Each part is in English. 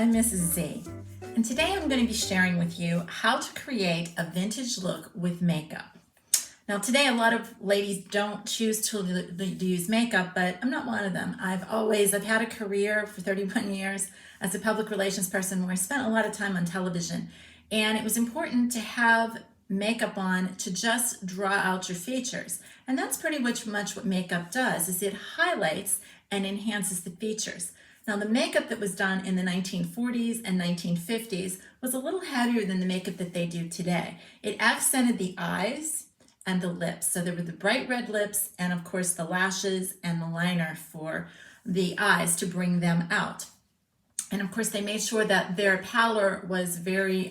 I'm Mrs. Z, and today I'm going to be sharing with you how to create a vintage look with makeup. Now today a lot of ladies don't choose to use makeup, but I'm not one of them. I've had a career for 31 years as a public relations person where I spent a lot of time on television, and it was important to have makeup on to just draw out your features. And that's pretty much what makeup does, is it highlights and enhances the features. Now the makeup that was done in the 1940s and 1950s was a little heavier than the makeup that they do today. It accented the eyes and the lips. So there were the bright red lips and of course the lashes and the liner for the eyes to bring them out. And of course they made sure that their pallor was very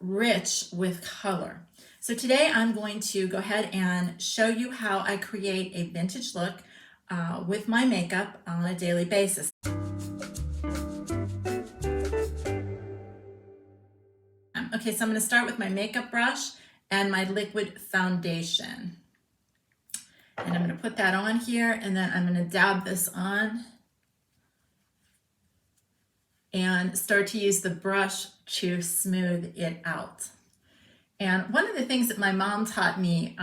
rich with color. So today I'm going to go ahead and show you how I create a vintage look with my makeup on a daily basis. Okay, so I'm going to start with my makeup brush and my liquid foundation. And I'm going to put that on here, and then I'm going to dab this on and start to use the brush to smooth it out. And one of the things that my mom taught me,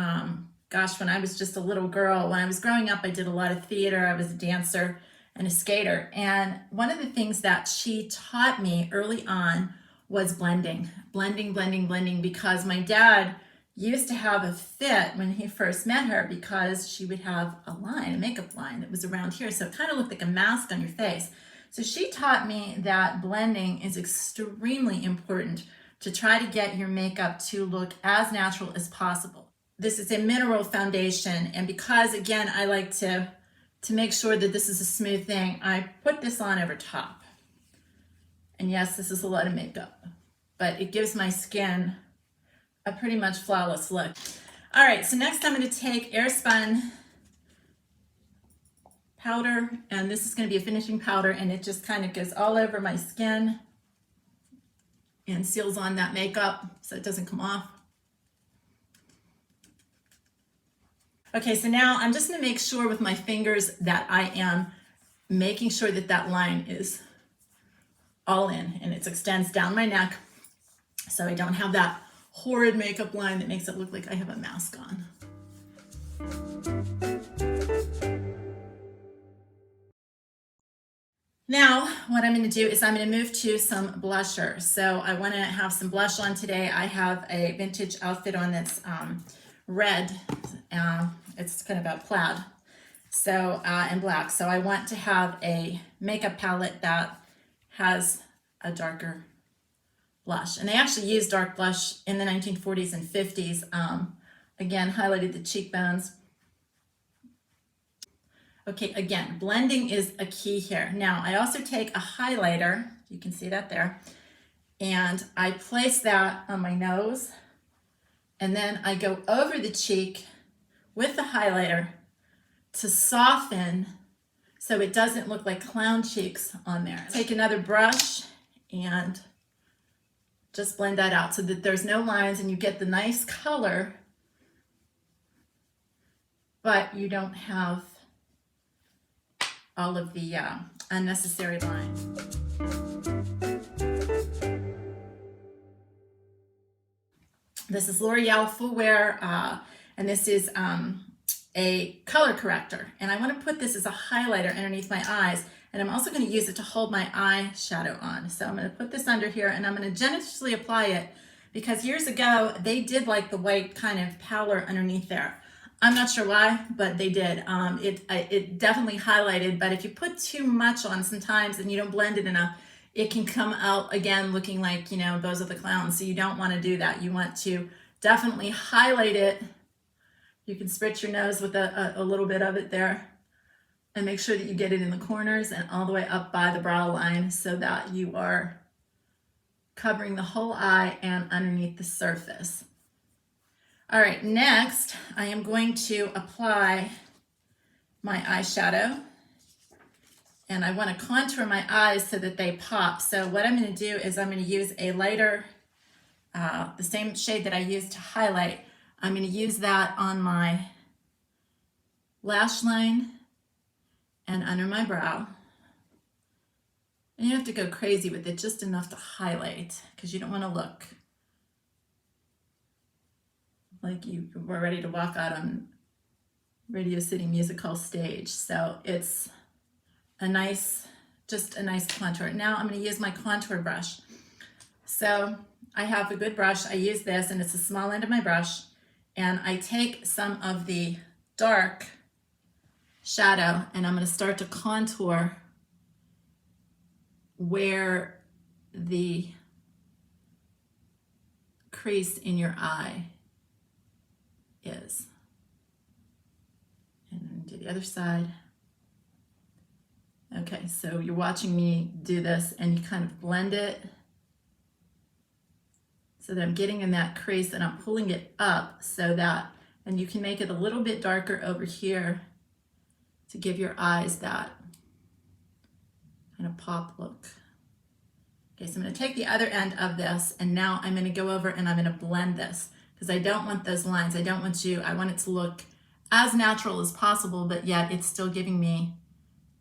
when I was just a little girl, when I was growing up, I did a lot of theater. I was a dancer and a skater. And one of the things that she taught me early on was blending, because my dad used to have a fit when he first met her because she would have a makeup line that was around here. So it kind of looked like a mask on your face. So she taught me that blending is extremely important to try to get your makeup to look as natural as possible. This is a mineral foundation, and because again I like to make sure that this is a smooth thing, I put this on over top. And yes, this is a lot of makeup, but it gives my skin a pretty much flawless look. All right, so next I'm going to take Airspun powder, and this is going to be a finishing powder, and it just kind of goes all over my skin and seals on that makeup so it doesn't come off. Okay, so now I'm just going to make sure with my fingers that I am making sure that that line is all in and it extends down my neck so I don't have that horrid makeup line that makes it look like I have a mask on. Now, what I'm going to do is I'm going to move to some blusher. So I want to have some blush on today. I have a vintage outfit on that's red. It's kind of a plaid, so and black. So I want to have a makeup palette that has a darker blush. And they actually used dark blush in the 1940s and 50s. Again, highlighted the cheekbones. Okay, again, blending is a key here. Now, I also take a highlighter, you can see that there, and I place that on my nose, and then I go over the cheek with the highlighter to soften so it doesn't look like clown cheeks on there. Take another brush and just blend that out so that there's no lines and you get the nice color, but you don't have all of the unnecessary lines. This is L'Oreal Full Wear, and this is a color corrector. And I want to put this as a highlighter underneath my eyes, and I'm also going to use it to hold my eyeshadow on. So I'm going to put this under here, and I'm going to generously apply it, because years ago they did like the white kind of pallor underneath there. I'm not sure why, but they did. It definitely highlighted, but if you put too much on sometimes and you don't blend it enough, it can come out again looking like, you know, those are the clowns. So you don't want to do that. You want to definitely highlight it. You can spritz your nose with a little bit of it there, and make sure that you get it in the corners and all the way up by the brow line so that you are covering the whole eye and underneath the surface. All right, next I am going to apply my eyeshadow, and I want to contour my eyes so that they pop. So what I'm going to do is I'm going to use a lighter, the same shade that I used to highlight. I'm going to use that on my lash line and under my brow. And you don't have to go crazy with it, just enough to highlight, because you don't want to look like you were ready to walk out on Radio City Music Hall stage. So it's just a nice contour. Now I'm going to use my contour brush. So I have a good brush. I use this, and it's the small end of my brush, and I take some of the dark shadow, and I'm going to start to contour where the crease in your eye is. And then do the other side. Okay, so you're watching me do this, and you kind of blend it so that I'm getting in that crease, and I'm pulling it up so that, and you can make it a little bit darker over here to give your eyes that kind of pop look. Okay, so I'm going to take the other end of this, and now I'm going to go over and I'm going to blend this, because I don't want those lines. I want it to look as natural as possible, but yet it's still giving me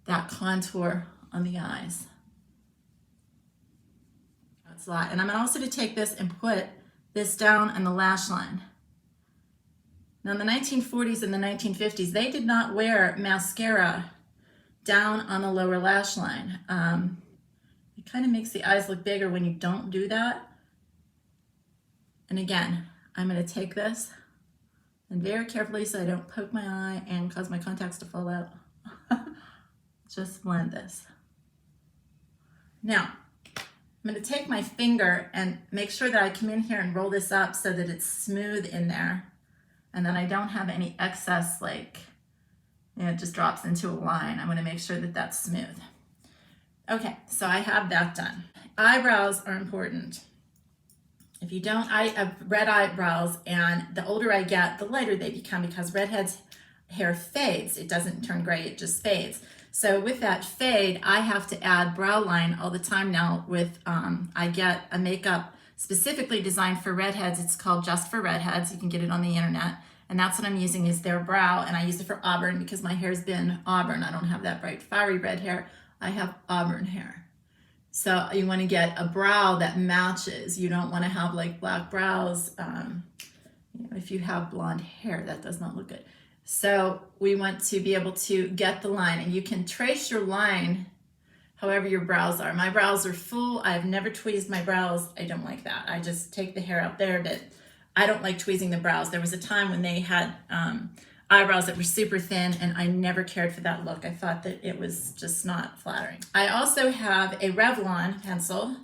that contour on the eyes. That's a lot. And I'm also to take this and put this down on the lash line. Now in the 1940s and the 1950s, they did not wear mascara down on the lower lash line. It kind of makes the eyes look bigger when you don't do that. And again, I'm going to take this and very carefully, so I don't poke my eye and cause my contacts to fall out, just blend this. Now, I'm going to take my finger and make sure that I come in here and roll this up so that it's smooth in there, and then I don't have any excess, like, it just drops into a line. I'm going to make sure that that's smooth. Okay, so I have that done. Eyebrows are important. If you don't, I have red eyebrows, and the older I get, the lighter they become, because redheads' hair fades. It doesn't turn gray, it just fades. So with that fade, I have to add brow line all the time now with, I get a makeup specifically designed for redheads. It's called Just for Redheads. You can get it on the internet. And that's what I'm using, is their brow. And I use it for auburn because my hair's been auburn. I don't have that bright, fiery red hair. I have auburn hair. So you want to get a brow that matches. You don't want to have like black brows. If you have blonde hair, that does not look good. So we want to be able to get the line, and you can trace your line however your brows are. My brows are full. I've never tweezed my brows. I don't like that. I just take the hair out there, but I don't like tweezing the brows. There was a time when they had eyebrows that were super thin, and I never cared for that look. I thought that it was just not flattering. I also have a Revlon pencil,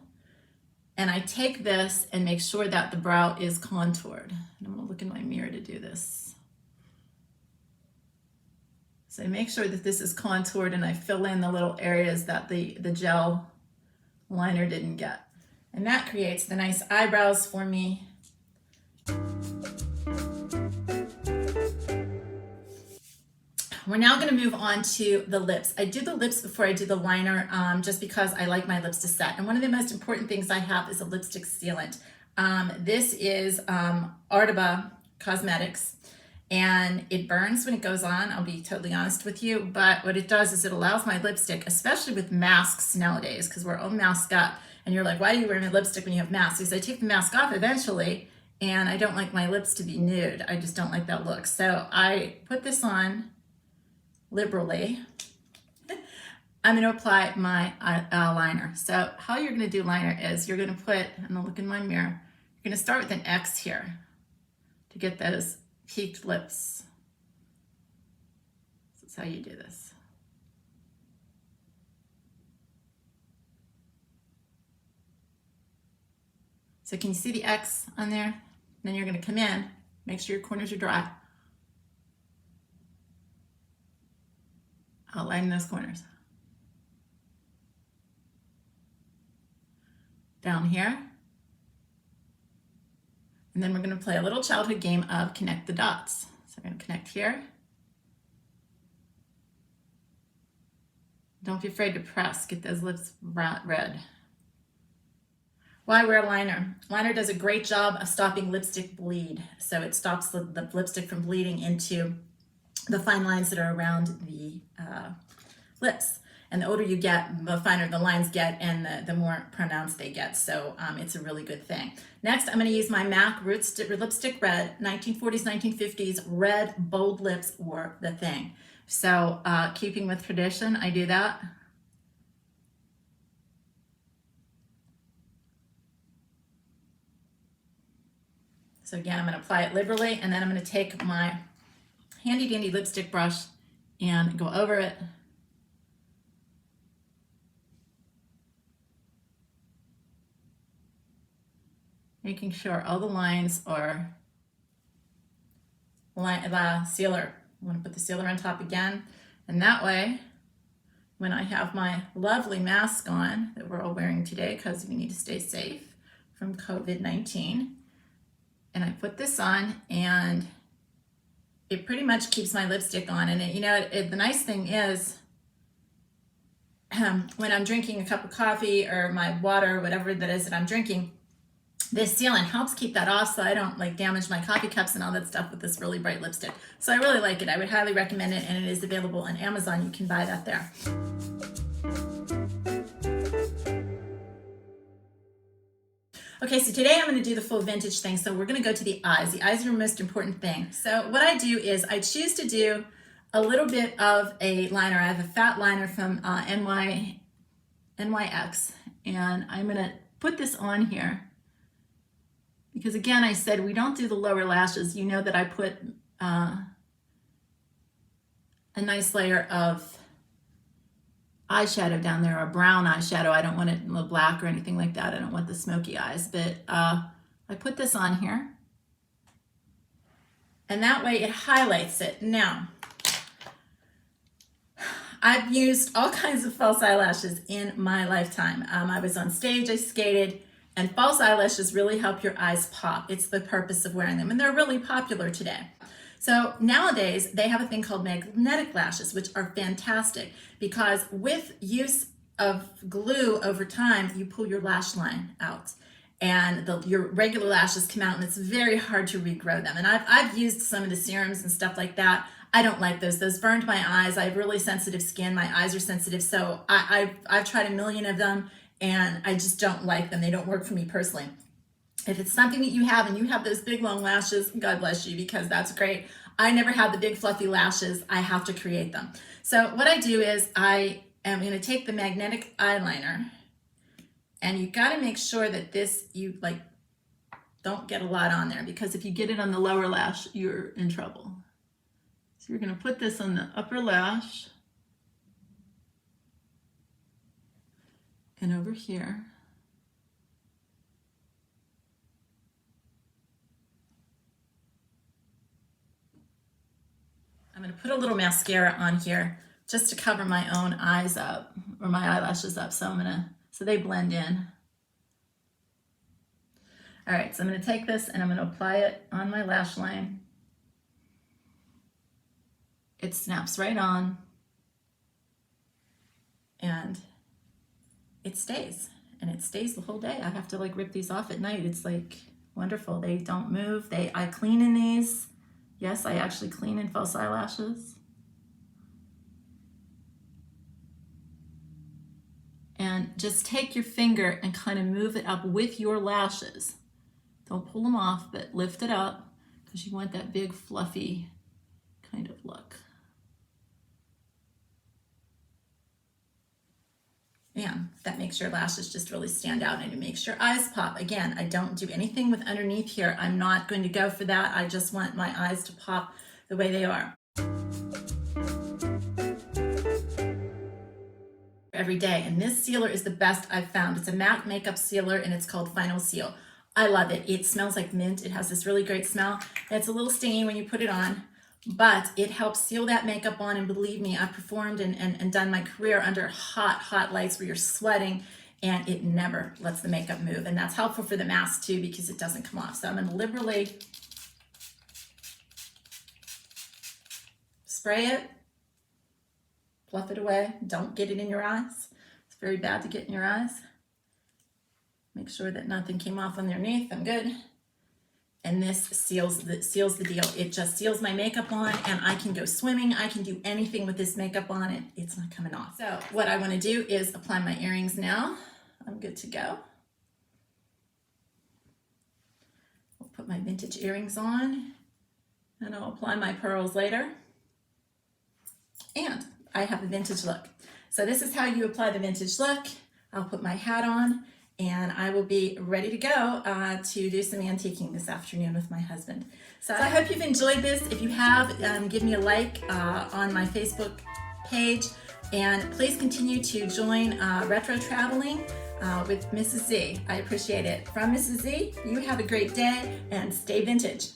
and I take this and make sure that the brow is contoured. And I'm gonna look in my mirror to do this. So I make sure that this is contoured, and I fill in the little areas that the gel liner didn't get. And that creates the nice eyebrows for me. We're now going to move on to the lips. I do the lips before I do the liner, just because I like my lips to set. And one of the most important things I have is a lipstick sealant. This is Arteba Cosmetics, and it burns when it goes on. I'll be totally honest with you, but what it does is it allows my lipstick, especially with masks nowadays, because we're all masked up, and you're like, why do you wear my lipstick when you have masks? Because I take the mask off eventually, and I don't like my lips to be nude. I just don't like that look. So I put this on liberally. I'm going to apply my liner. So how you're going to do liner is you're going to put, and I'll look in my mirror, you're going to start with an X here to get those peaked lips. That's how you do this. So can you see the X on there? Then you're going to come in, make sure your corners are dry. Outline those corners. Down here. And then we're going to play a little childhood game of connect the dots. So I'm going to connect here. Don't be afraid to press. Get those lips red. Why wear liner? Liner does a great job of stopping lipstick bleed. So it stops the lipstick from bleeding into the fine lines that are around the lips. And the older you get, the finer the lines get and the more pronounced they get. So it's a really good thing. Next, I'm going to use my MAC Lipstick Red. 1940s, 1950s, red bold lips were the thing. So keeping with tradition, I do that. So again, I'm going to apply it liberally, and then I'm going to take my handy dandy lipstick brush and go over it. Making sure all the lines are sealer. I want to put the sealer on top again, and that way, when I have my lovely mask on that we're all wearing today because we need to stay safe from COVID-19, and I put this on, and it pretty much keeps my lipstick on. And the nice thing is, when I'm drinking a cup of coffee or my water, whatever that is that I'm drinking, this sealant helps keep that off so I don't like damage my coffee cups and all that stuff with this really bright lipstick. So I really like it. I would highly recommend it, and it is available on Amazon. You can buy that there. Okay, so today I'm going to do the full vintage thing. So we're going to go to the eyes. The eyes are the most important thing. So what I do is I choose to do a little bit of a liner. I have a fat liner from NYX, and I'm going to put this on here because, again, I said we don't do the lower lashes. You know that I put a nice layer of eyeshadow down there, or brown eyeshadow. I don't want it black or anything like that. I don't want the smoky eyes, but I put this on here, and that way it highlights it. Now, I've used all kinds of false eyelashes in my lifetime. I was on stage, I skated, and false eyelashes really help your eyes pop. It's the purpose of wearing them, and they're really popular today. So nowadays, they have a thing called magnetic lashes, which are fantastic because with use of glue over time, you pull your lash line out and your regular lashes come out, and it's very hard to regrow them. And I've used some of the serums and stuff like that. I don't like those. Those burned my eyes. I have really sensitive skin. My eyes are sensitive. So I've tried a million of them, and I just don't like them. They don't work for me personally. If it's something that you have and you have those big long lashes, God bless you, because that's great. I never had the big fluffy lashes. I have to create them. So what I do is I am going to take the magnetic eyeliner, and you got to make sure that you don't get a lot on there, because if you get it on the lower lash, you're in trouble. So you're going to put this on the upper lash and over here. I'm going to put a little mascara on here just to cover my own eyes up, or my eyelashes up, so they blend in. All right, so I'm going to take this and I'm going to apply it on my lash line. It snaps right on, and it stays, and it stays the whole day. I have to rip these off at night. It's wonderful. They don't move. I clean in these. Yes, I actually clean in false eyelashes. And just take your finger and kind of move it up with your lashes. Don't pull them off, but lift it up because you want that big fluffy kind of look. And that makes your lashes just really stand out, and it makes your eyes pop. Again, I don't do anything with underneath here. I'm not going to go for that. I just want my eyes to pop the way they are. Every day, and this sealer is the best I've found. It's a matte makeup sealer, and it's called Final Seal. I love it. It smells like mint. It has this really great smell. It's a little stingy when you put it on, but it helps seal that makeup on, and believe me, I've performed and done my career under hot lights where you're sweating, and it never lets the makeup move. And that's helpful for the mask too, because it doesn't come off. So I'm going to liberally spray it, fluff it away. Don't get it in your eyes. It's very bad to get in your eyes. Make sure that nothing came off underneath. I'm good. and this seals the deal. It just seals my makeup on, and I can go swimming. I can do anything with this makeup on, and it's not coming off. So what I want to do is apply my earrings now. I'm good to go. I'll put my vintage earrings on, and I'll apply my pearls later. And I have a vintage look. So this is how you apply the vintage look. I'll put my hat on, and I will be ready to go to do some antiquing this afternoon with my husband. So I hope you've enjoyed this. If you have, give me a like on my Facebook page, and please continue to join Retro Traveling with Mrs. Z. I appreciate it. From Mrs. Z, you have a great day and stay vintage.